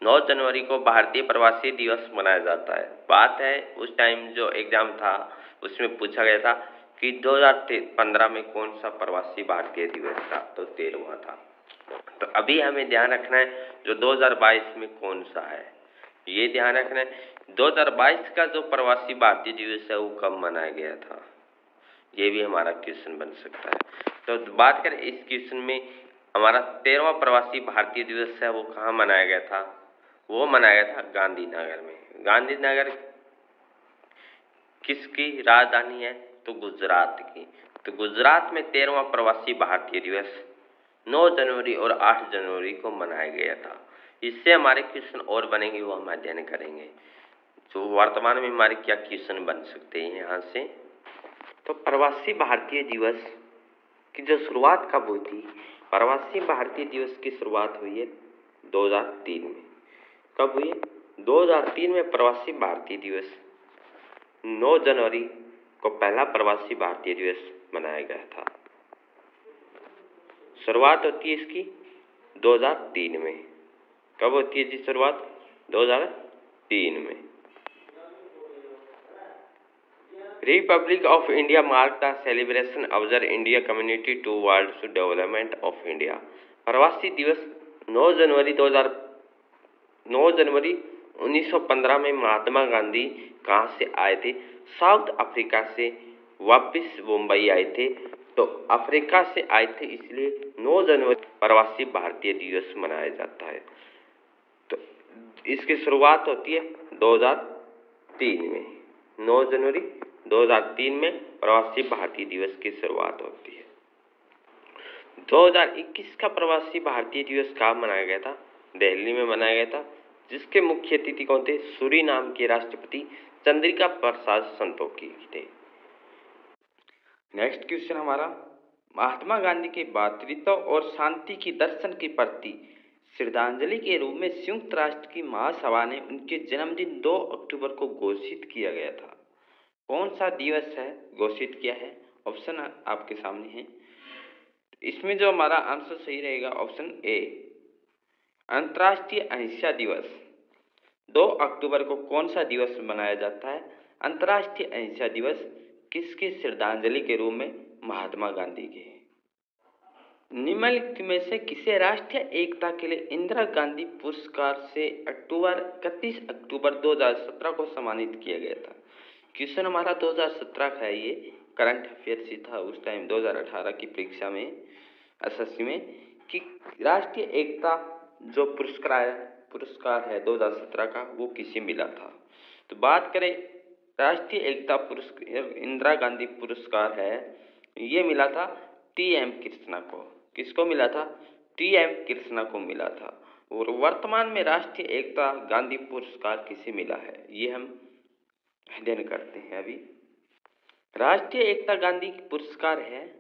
9 जनवरी को भारतीय प्रवासी दिवस मनाया जाता है। बात है उस टाइम जो एग्जाम था उसमें पूछा गया था कि 2015 में कौन सा प्रवासी भारतीय दिवस था? तो 13वां था। तो अभी हमें ध्यान रखना है जो 2022 में कौन सा है, ये ध्यान रखना है 2022 का जो प्रवासी भारतीय दिवस है वो कब मनाया गया था, ये भी हमारा क्वेश्चन बन सकता है। तो बात करें इस क्वेश्चन में, हमारा 13वां प्रवासी भारतीय दिवस है वो कहाँ मनाया गया था? वो मनाया गया था गांधीनगर में। गांधीनगर किसकी राजधानी है? तो गुजरात की। तो गुजरात में 13वां प्रवासी भारतीय दिवस 9 जनवरी और 8 जनवरी को मनाया गया था। इससे हमारे क्वेश्चन और बनेंगे वो हम अध्ययन करेंगे। तो वर्तमान में हमारे क्या क्वेश्चन बन सकते हैं यहाँ से? तो प्रवासी भारतीय दिवस की जो शुरुआत कब हुई थी? प्रवासी भारतीय दिवस की शुरुआत हुई है 2003 में। कब हुई है? 2003 में प्रवासी भारतीय दिवस 9 जनवरी को पहला प्रवासी भारतीय दिवस मनाया गया था। शुरुआत होती है इसकी 2003 में। कब होती है जी शुरुआत? 2003 में। Republic of India mark the celebration of the India community towards development of India. प्रवासी दिवस 9 जनवरी 1915 में महात्मा गांधी कहाँ से आए थे? साउथ अफ्रीका से वापस मुंबई आए थे। तो अफ्रीका से आए थे, इसलिए 9 जनवरी प्रवासी भारतीय दिवस मनाया जाता है। तो इसकी शुरुआत होती है 2003 में। 9 जनवरी 2003 में प्रवासी भारतीय दिवस की शुरुआत होती है। 2021 का प्रवासी भारतीय दिवस कहाँ मनाया गया था? दिल्ली में मनाया गया था, जिसके मुख्य अतिथि कौन थे? सूरीनाम के राष्ट्रपति चंद्रिका प्रसाद संतोखी थे। नेक्स्ट क्वेश्चन हमारा, महात्मा गांधी के भातृत्व और शांति की दर्शन के प्रति श्रद्धांजलि के रूप में संयुक्त राष्ट्र की महासभा ने उनके जन्मदिन 2 अक्टूबर को घोषित किया गया था। कौन सा दिवस है घोषित किया है? ऑप्शन आपके सामने है। इसमें जो हमारा आंसर सही रहेगा ऑप्शन ए, अंतर्राष्ट्रीय अहिंसा दिवस। 2 अक्टूबर को कौन सा दिवस मनाया जाता है? अंतर्राष्ट्रीय अहिंसा दिवस। किसकी श्रद्धांजलि के रूप में? महात्मा गांधी के। निम्नलिखित में से किसे राष्ट्रीय एकता के लिए इंदिरा गांधी पुरस्कार से 31 अक्टूबर 2017 को सम्मानित किया गया था? क्वेश्चन हमारा 2017 का है, ये करंट अफेयर्स ही था उस टाइम 2018 की परीक्षा में, एसएससी में, कि राष्ट्रीय एकता जो पुरस्कार है 2017 का, वो किसे मिला था? तो बात करें राष्ट्रीय एकता पुरस्कार, इंदिरा गांधी पुरस्कार है, ये मिला था टी.एम. कृष्णा को। किसको मिला था? टी.एम. कृष्णा को मिला था। और वर्तमान में राष्ट्रीय एकता गांधी पुरस्कार किसे मिला है, ये हम अध्ययन करते हैं अभी। राष्ट्रीय एकता गांधी पुरस्कार है,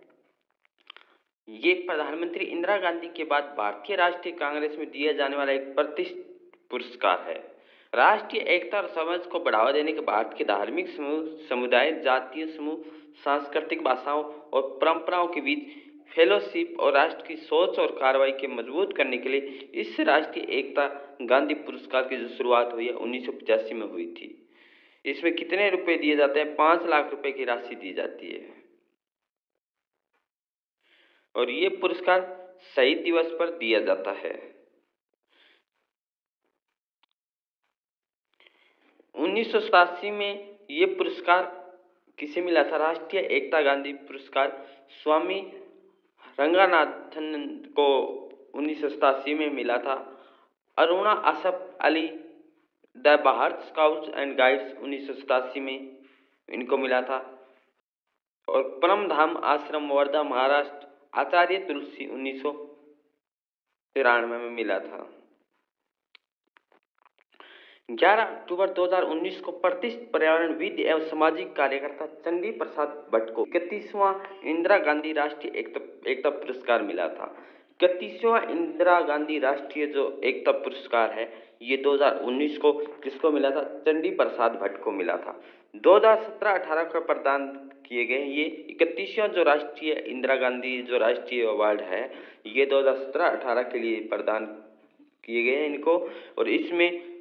ये प्रधानमंत्री इंदिरा गांधी के बाद भारतीय राष्ट्रीय कांग्रेस में दिया जाने वाला एक प्रतिष्ठित पुरस्कार है। राष्ट्रीय एकता और समझ को बढ़ावा देने के भारत के धार्मिक समूह, समुदाय, जातीय समूह, सांस्कृतिक भाषाओं और परंपराओं के बीच फेलोशिप और राष्ट्र की सोच और कार्रवाई के मजबूत करने के लिए इस राष्ट्रीय एकता गांधी पुरस्कार की जो शुरुआत हुई है 1985 में हुई थी। इसमें कितने रुपए दिए जाते हैं? 5 लाख रुपए की राशि दी जाती है। और ये पुरस्कार शहीद दिवस पर दिया जाता है। 1987 में ये पुरस्कार किसे मिला था? राष्ट्रीय एकता गांधी पुरस्कार स्वामी रंगनाथन को 1987 में मिला था। Aruna Asaf Ali the Bharat scouts and guides 1987 में इनको मिला था। और परमधाम आश्रम वर्धा महाराष्ट्र आचार्य तुलसी 1993 में मिला था। 11 अक्टूबर 2019 को प्रतिष्ठित पर्यावरणविद एवं सामाजिक कार्यकर्ता चंडी प्रसाद भट्ट को 31वां इंदिरा गांधी राष्ट्रीय एकता पुरस्कार मिला था। 31वां इंदिरा गांधी राष्ट्रीय जो एकता पुरस्कार है, ये 2019 को किसको मिला था? चंडी प्रसाद भट्ट को मिला था। 2017-18 का प्रदान किए गए ये 31वां जो राष्ट्रीय इंदिरा गांधी जो राष्ट्रीय अवार्ड है, ये 2017-18 के लिए प्रदान किए गए हैं इनको। और इसमें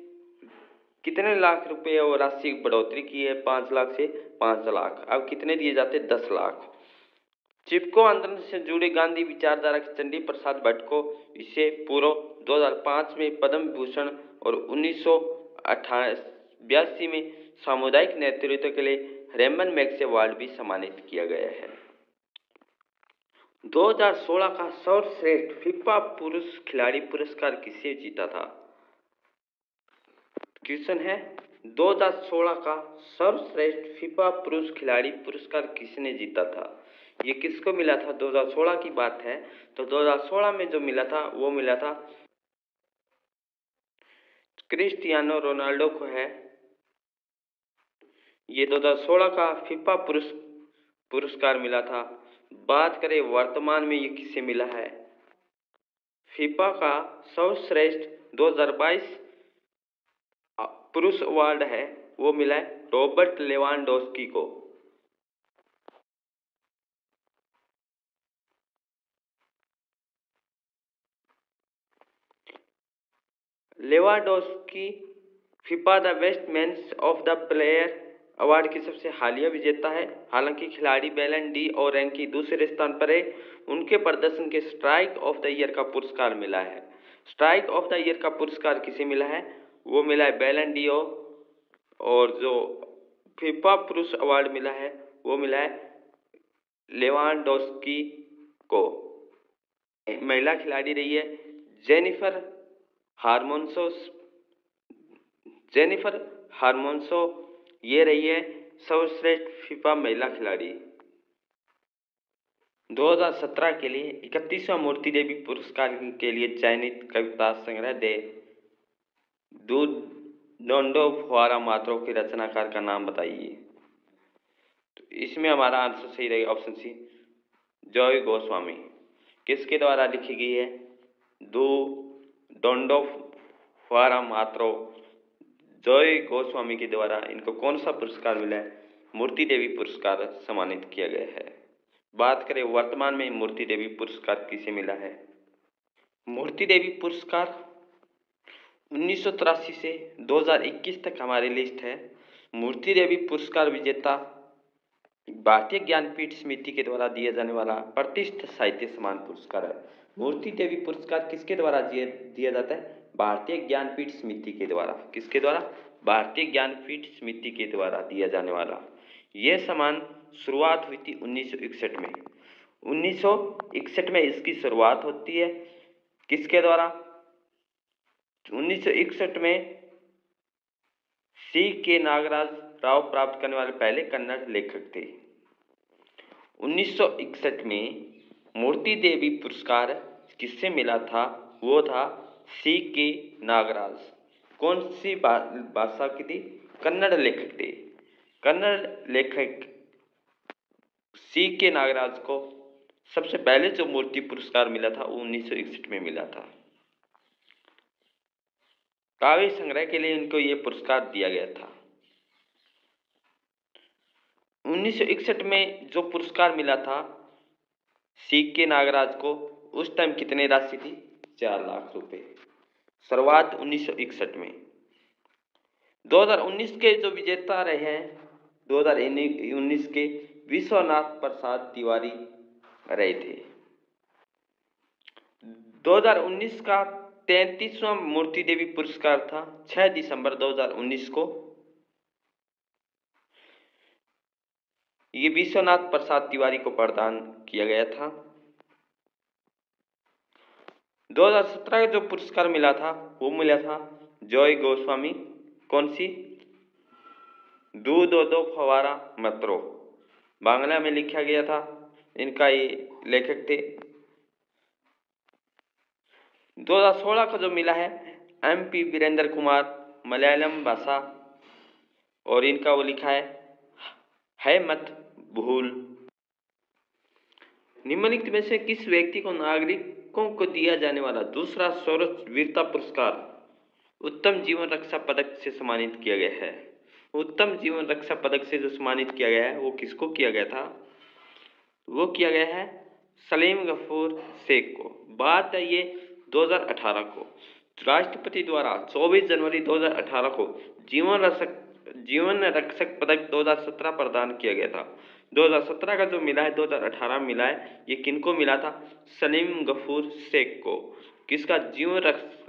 कितने लाख रुपए और राशि बढ़ोतरी की है? 5 लाख से 5 लाख। अब कितने दिए जाते? 10 लाख। चिपको आंदोलन से जुड़े गांधी विचारधारा के चंडी प्रसाद भट्ट को इसे पूर्व 2005 में पद्म विभूषण और 1982 में सामुदायिक नेतृत्व के लिए रेमन मैग्सेसे अवार्ड भी सम्मानित किया गया है। 2016 का सर्वश्रेष्ठ फीफा पुरुष खिलाड़ी पुरस्कार किसे जीता था? क्वेश्चन है 2016 का सर्वश्रेष्ठ फीफा पुरुष खिलाड़ी पुरस्कार किसने जीता था? ये किसको मिला था? 2016 की बात है, तो 2016 में जो मिला था वो मिला था क्रिस्टियानो रोनाल्डो को है। ये 2016 का फीफा पुरस्कार मिला था। बात करें वर्तमान में ये किसे मिला है? फीफा का सर्वश्रेष्ठ 2022 पुरुष अवार्ड है, वो मिला है रॉबर्ट लेवांडोस्की को। Lewandowski FIFA the best man of the player award की सबसे हालिया विजेता है। हालांकि खिलाड़ी बैलन डी और रैंक की दूसरे स्थान पर है। उनके प्रदर्शन के स्ट्राइक ऑफ द ईयर का पुरस्कार मिला है। स्ट्राइक ऑफ द ईयर का पुरस्कार किसे मिला है? वो मिला है बैलन डी और जो फीफा पुरुष अवार्ड मिला है वो मिला है लेवांडोस्की को। महिला खिलाड़ी रही है जेनिफर हार्मोन्सो ये रही है सर्वश्रेष्ठ फीफा महिला खिलाड़ी। 2017 के लिए 31वां मूर्ति देवी पुरस्कार के लिए चयनित कविता संग्रह दो डोंडो फुआरा मात्रों के रचनाकार का नाम बताइए। तो इसमें हमारा आंसर सही रहेगा ऑप्शन सी, जॉय गोस्वामी। किसके द्वारा लिखी गई है? दो डोंडो फुआरा मात्रों, जॉय गोस्वामी के द्वारा इनको कौन सा पुरस्कार मिला है? मूर्ति देवी पुरस्कार सम्मानित किया गया है। बात करें वर्तमान में मूर्ति देवी पुरस्कार किसे मिला है? मूर्ति देवी पुरस्कार 1983 से 2021 तक हमारी लिस्ट है। मूर्ति देवी पुरस्कार विजेता भारतीय ज्ञानपीठ समिति के द्वारा दिया जाने वाला प्रतिष्ठित साहित्य सम्मान पुरस्कार है। मूर्ति देवी पुरस्कार किसके द्वारा दिया जाता है? भारतीय ज्ञानपीठ समिति के द्वारा। किसके द्वारा? भारतीय ज्ञानपीठ समिति के द्वारा दिया जाने वाला यह सम्मान शुरुआत हुई थी 1961 में। 1961 में इसकी शुरुआत होती है। किसके द्वारा? 1961 में सी के नागराज राव प्राप्त करने वाले पहले कन्नड़ लेखक थे। 1961 में मूर्ति देवी पुरस्कार किससे मिला था? वो था सी के नागराज। कौन सी भाषा की थी? कन्नड़ लेखक थे। कन्नड़ लेखक सी के नागराज को सबसे पहले जो मूर्ति पुरस्कार मिला था वो 1961 में मिला था। काव्य संग्रह के लिए इनको ये पुरस्कार दिया गया था। 1961 में जो पुरस्कार मिला था सी के नागराज को, उस टाइम कितनी राशि थी? 4 लाख रुपए। शुरुआत 1961 में। 2019 के जो विजेता रहे हैं 2019 के विश्वनाथ प्रसाद तिवारी रहे थे। 2019 का 33वां मूर्ति देवी पुरस्कार था 6 दिसंबर 2019 को। ये विश्वनाथ प्रसाद तिवारी को प्रदान किया गया था। 2017 का जो पुरस्कार मिला था वो मिला था जॉय गोस्वामी। कौन सी? दो दो दो फवारा मतरो, बांग्ला में लिखा गया था। इनका ये लेखक थे। 2016 का जो मिला है MP वीरेंद्र कुमार, मलयालम भाषा, और इनका वो लिखा है मत भूल। निम्नलिखित में से किस व्यक्ति को नागरिकों को दिया जाने वाला दूसरा सर्वोच्च वीरता पुरस्कार उत्तम जीवन रक्षा पदक से सम्मानित किया गया है? उत्तम जीवन रक्षा पदक से जो सम्मानित किया गया है वो किसको किया गया था? वो किया गया है सलीम गफूर शेख को। बात है ये 2018 को राष्ट्रपति द्वारा 24 जनवरी 2018 को जीवन रक्षक पदक 2017 प्रदान किया गया था। 2017 का जो मिला है 2018 में मिला है, ये किनको मिला था? सलीम गफूर शेख को। किसका? जीवन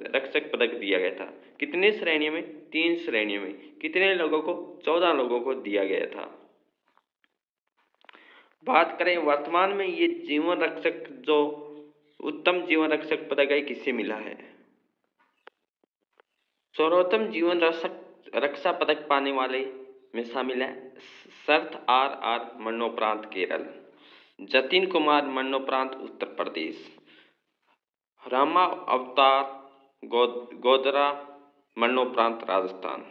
रक्षक पदक दिया गया था। कितने श्रेणियों में? 3 श्रेणियों में। कितने लोगों को? 14 लोगों को दिया गया था। बात करें वर्तमान में ये जीवन रक्षक जो उत्तम जीवन रक्षक पदक है किससे मिला है? सर्वोत्तम जीवन रक्षा पदक पाने वाले में शामिल है शरत RR मरणोपरांत केरल, जतिन कुमार मरणोपरांत उत्तर प्रदेश, रामा अवतार गोदरा मरणोपरांत राजस्थान,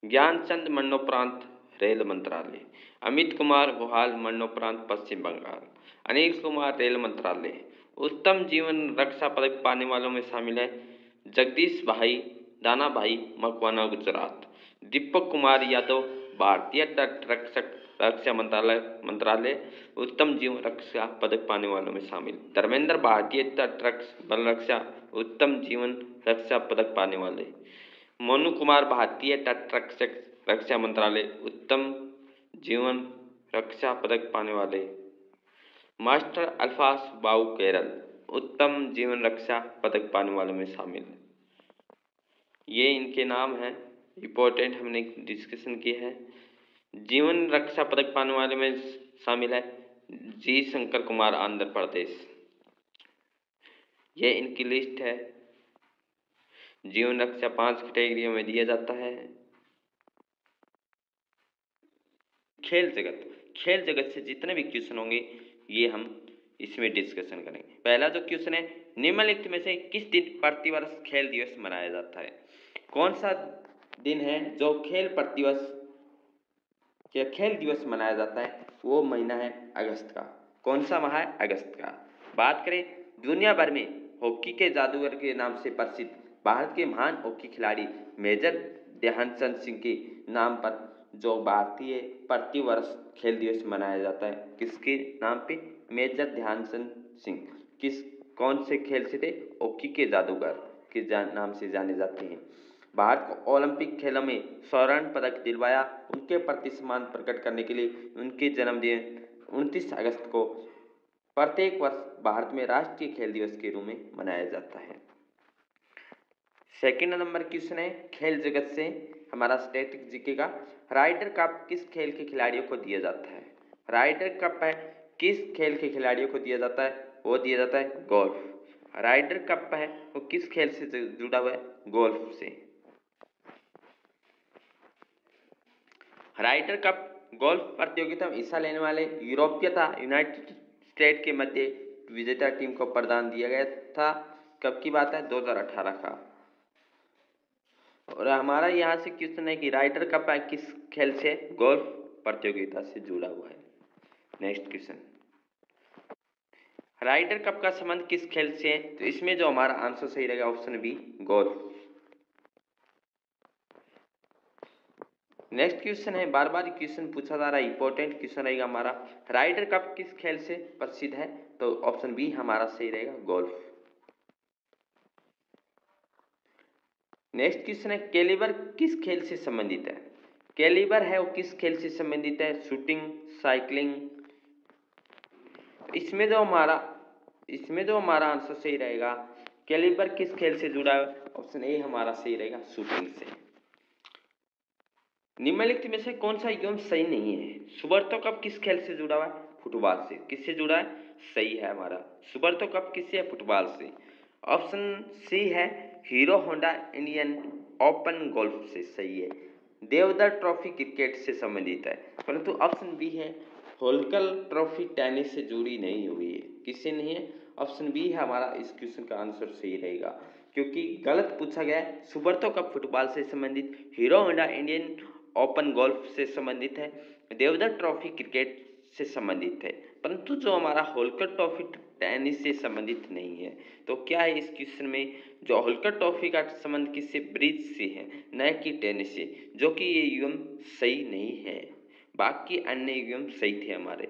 ज्ञानचंद मरणोपरांत रेल मंत्रालय, अमित कुमार गुहाल मरणोपरांत पश्चिम बंगाल, अनिल कुमार रेल मंत्रालय। उत्तम जीवन रक्षा पदक पाने वालों में शामिल है जगदीश भाई दाना भाई मकवाना गुजरात, दीपक कुमार यादव भारतीय तट रक्षा मंत्रालय उत्तम जीवन रक्षा पदक पाने वालों में शामिल। धर्मेंद्र भारतीय तट बल रक्षा उत्तम जीवन रक्षा पदक पाने वाले। मोनू कुमार भारतीय तट रक्षा मंत्रालय उत्तम जीवन रक्षा पदक पाने वाले। मास्टर अल्फास बाऊ केरल उत्तम जीवन रक्षा पदक पाने वालों में शामिल। ये इनके नाम हैं, इम्पोर्टेंट हमने डिस्कशन किया है। जीवन रक्षा पदक पाने वाले में शामिल है जी शंकर कुमार आंध्र प्रदेश। ये इनकी लिस्ट है। जीवन रक्षा 5 कैटेगरियों में दिया जाता है। खेल जगत से जितने भी क्वेश्चन होंगे ये हम इसमें डिस्कशन करेंगे। पहला जो क्वेश्चन है, निम्नलिखित में से किस दिन प्रतिवर्ष खेल दिवस मनाया जाता है? कौन सा दिन है जो खेल दिवस मनाया जाता है? वो महीना है अगस्त का। कौन सा माह है? अगस्त का। बात करें दुनिया भर में हॉकी के जादूगर के नाम से प्रसिद्ध भारत के महान हॉकी खिलाड़ी मेजर ध्यानचंद सिंह के नाम पर जो भारतीय प्रतिवर्ष खेल दिवस मनाया जाता है, किसके नाम पे? मेजर ध्यानचंद सिंह। कौन से खेल से थे? हॉकी के जादूगर के नाम से जाने जाते हैं। भारत को ओलंपिक खेलों में स्वर्ण पदक दिलवाया। उनके प्रति सम्मान प्रकट करने के लिए उनके जन्मदिन 29 अगस्त को प्रत्येक वर्ष भारत में राष्ट्रीय खेल दिवस के रूप में मनाया जाता है। सेकंड नंबर क्वेश्चन है खेल जगत से हमारा स्टैटिक जीके का। राइडर कप किस खेल के खिलाड़ियों को दिया जाता है? राइडर कप है किस खेल के खिलाड़ियों को दिया जाता है? वो दिया जाता है गोल्फ। राइडर कप है वो किस खेल से जुड़ा हुआ है? गोल्फ से। राइडर कप गोल्फ प्रतियोगिता में हिस्सा लेने वाले यूरोपीय तथा यूनाइटेड स्टेट के मध्य विजेता टीम को प्रदान दिया गया था। कब की बात है? 2018 का। और हमारा यहाँ से क्वेश्चन है कि राइडर कप किस खेल से? गोल्फ प्रतियोगिता से जुड़ा हुआ है। नेक्स्ट क्वेश्चन, राइडर कप का संबंध किस खेल से है? तो इसमें जो हमारा आंसर सही रहेगा option B, golf. Next question है, बार बार क्वेश्चन पूछा जा रहा है, इंपॉर्टेंट क्वेश्चन रहेगा हमारा। राइडर कप किस खेल से प्रसिद्ध है? तो ऑप्शन बी हमारा सही रहेगा, गोल्फ। नेक्स्ट क्वेश्चन है, कैलिबर किस खेल से संबंधित है? कैलिबर है वो किस खेल से संबंधित है? Shooting, cycling. इसमें जो हमारा आंसर सही रहेगा, कैलिबर किस खेल से जुड़ा है? ऑप्शन ए हमारा सही रहेगा, शूटिंग से। निम्नलिखित में से कौन सा युग्म सही नहीं है? सुब्रतो कप किस खेल से जुड़ा हुआ है? फुटबॉल से। किससे जुड़ा है? सही है हमारा। सुब्रतो कप किससे है? फुटबॉल से। ऑप्शन सी है hero Honda Indian open golf से, सही है। देवधर ट्रॉफी क्रिकेट से संबंधित है, परंतु ऑप्शन बी है होलकर ट्रॉफी टेनिस से जुड़ी नहीं हुई है। किससे नहीं है? ऑप्शन बी है हमारा इस क्वेश्चन का आंसर सही रहेगा, क्योंकि गलत पूछा गया है। सुब्रतो कप फुटबॉल से संबंधित, hero Honda Indian open golf से संबंधित है, देवधर ट्रॉफी क्रिकेट से संबंधित है, परंतु जो हमारा होलकर ट्रॉफी टेनिस से संबंधित नहीं है। तो क्या है इस क्वेश्चन में? जो होलकर ट्रॉफी का संबंध किससे? ब्रिज से है, न कि टेनिस से, जो कि ये युग्म सही नहीं है। बाकी अन्य युग्म सही थे हमारे।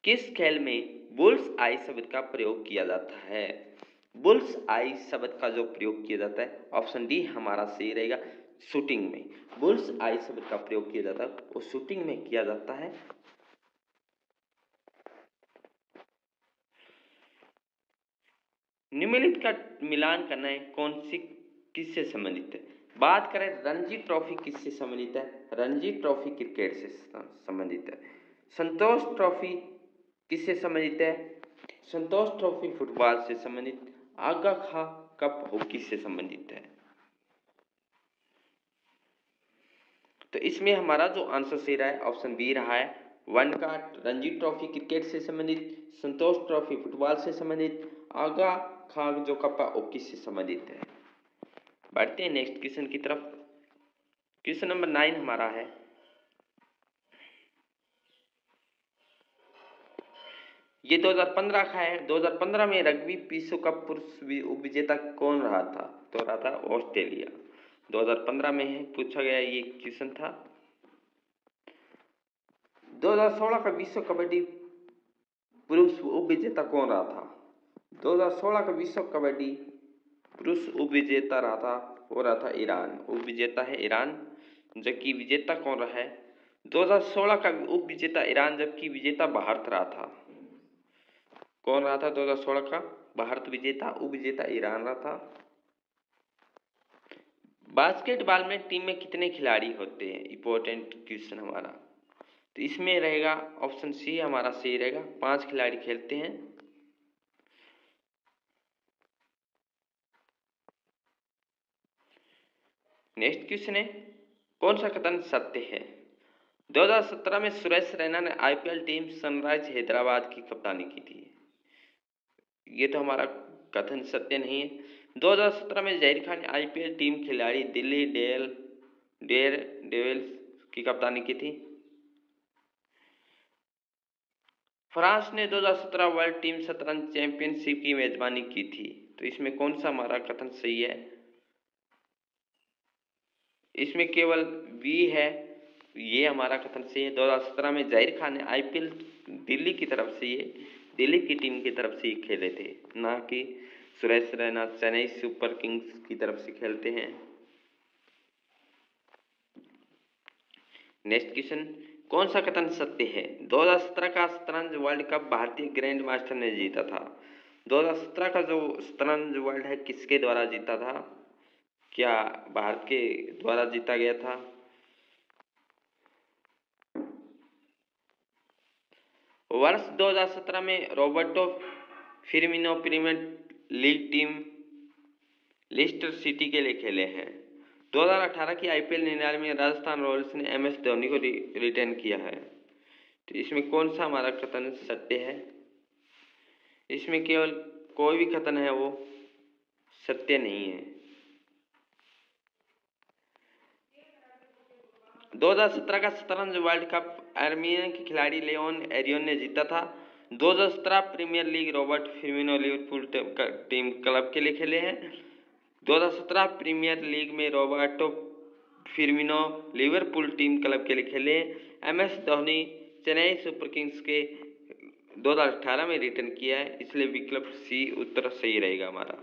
किस खेल में बुल्स आई शब्द का प्रयोग किया जाता है? बुल्स आई शब्द का जो प्रयोग किया जाता है, ऑप्शन डी हमारा सही रहेगा, शूटिंग में। बुल्स आई शब्द का प्रयोग किया जाता है वो शूटिंग में किया जाता है। निम्नलिखित का मिलान करना है, कौन सी किससे संबंधित है? बात करें रणजी ट्रॉफी किससे संबंधित है? रणजी ट्रॉफी क्रिकेट से संबंधित है। संतोष ट्रॉफी किससे संबंधित है? संतोष ट्रॉफी फुटबॉल से संबंधित। आगा खा कप हॉकी से संबंधित है। तो इसमें हमारा जो आंसर सही रहा है ऑप्शन बी रहा है। वन का रणजी ट्रॉफी क्रिकेट से संबंधित, संतोष ट्रॉफी फुटबॉल से संबंधित, आगा खाग जो कप्पा हॉकी से संबंधित है। बढ़ते हैं नेक्स्ट क्वेश्चन की तरफ। क्वेश्चन नंबर 9 हमारा है, ये 2015 का है। 2015 में रग्बी विश्व कप पुरुष उपविजेता कौन रहा था? तो रहा था ऑस्ट्रेलिया। 2015 में है, पूछा गया ये क्वेश्चन था। 2016 का विश्व कबड्डी पुरुष उप विजेता कौन रहा था? 2016 का विश्व कबड्डी पुरुष उप विजेता रहा था, वो रहा था ईरान। उप विजेता है ईरान, जबकि विजेता कौन रहा है? 2016 का उप विजेता ईरान, जबकि विजेता भारत रहा था। कौन रहा था 2016 का भारत विजेता? उप विजेता ईरान रहा था। बास्केटबॉल में टीम में कितने खिलाड़ी होते हैं? इंपॉर्टेंट क्वेश्चन हमारा। तो इसमें रहेगा ऑप्शन सी हमारा सही रहेगा, 5 खिलाड़ी खेलते हैं। नेक्स्ट क्वेश्चन है, कौन सा कथन सत्य है? 2017 में सुरेश रैना ने आईपीएल टीम सनराइज हैदराबाद की कप्तानी की थी। ये तो हमारा कथन सत्य नहीं है। 2017 में जहीर खान ने आईपीएल टीम खिलाड़ी दिल्ली डेयरडेविल्स की कप्तानी की थी। फ्रांस ने 2017 वर्ल्ड टीम शतरंज चैंपियनशिप की मेजबानी की थी। तो इसमें कौन सा हमारा कथन सही है? इसमें केवल बी है, ये हमारा कथन सही है। 2017 में जहीर खान ने आईपीएल दिल्ली की तरफ से दिल्ली की टीम की तरफ से खेले थे, ना कि सुरेश रैना चेन्नई सुपर किंग्स की तरफ से खेलते हैं। नेक्स्ट क्वेश्चन, कौन सा कथन सत्य है? 2017 का शतरंज वर्ल्ड कप भारतीय ग्रैंड मास्टर ने जीता था। 2017 का जो शतरंज वर्ल्ड है किसके द्वारा जीता था? क्या भारत के द्वारा जीता गया था? वर्ष 2017 में Roberto Firmino Premier League team Leicester City के लिए खेले हैं। 2018 की आईपीएल 99 में राजस्थान रॉयल्स ने एमएस धोनी को रिटेन किया है। तो इसमें कौन सा हमारा कथन सत्य है? इसमें केवल कोई भी कथन है वो सत्य नहीं है। 2017 का शतरंज वर्ल्ड कप आर्मीनिया के खिलाड़ी लियोन एरियन ने जीता था। 2017 Premier League Robert Firmino Liverpool team club के लिए खेले हैं। 2017 प्रीमियर लीग में Roberto Firmino Liverpool team club के लिए खेले। MS Dhoni Chennai Super Kings के 2018 में रिटर्न किया है, इसलिए विकल्प सी उत्तर सही रहेगा हमारा।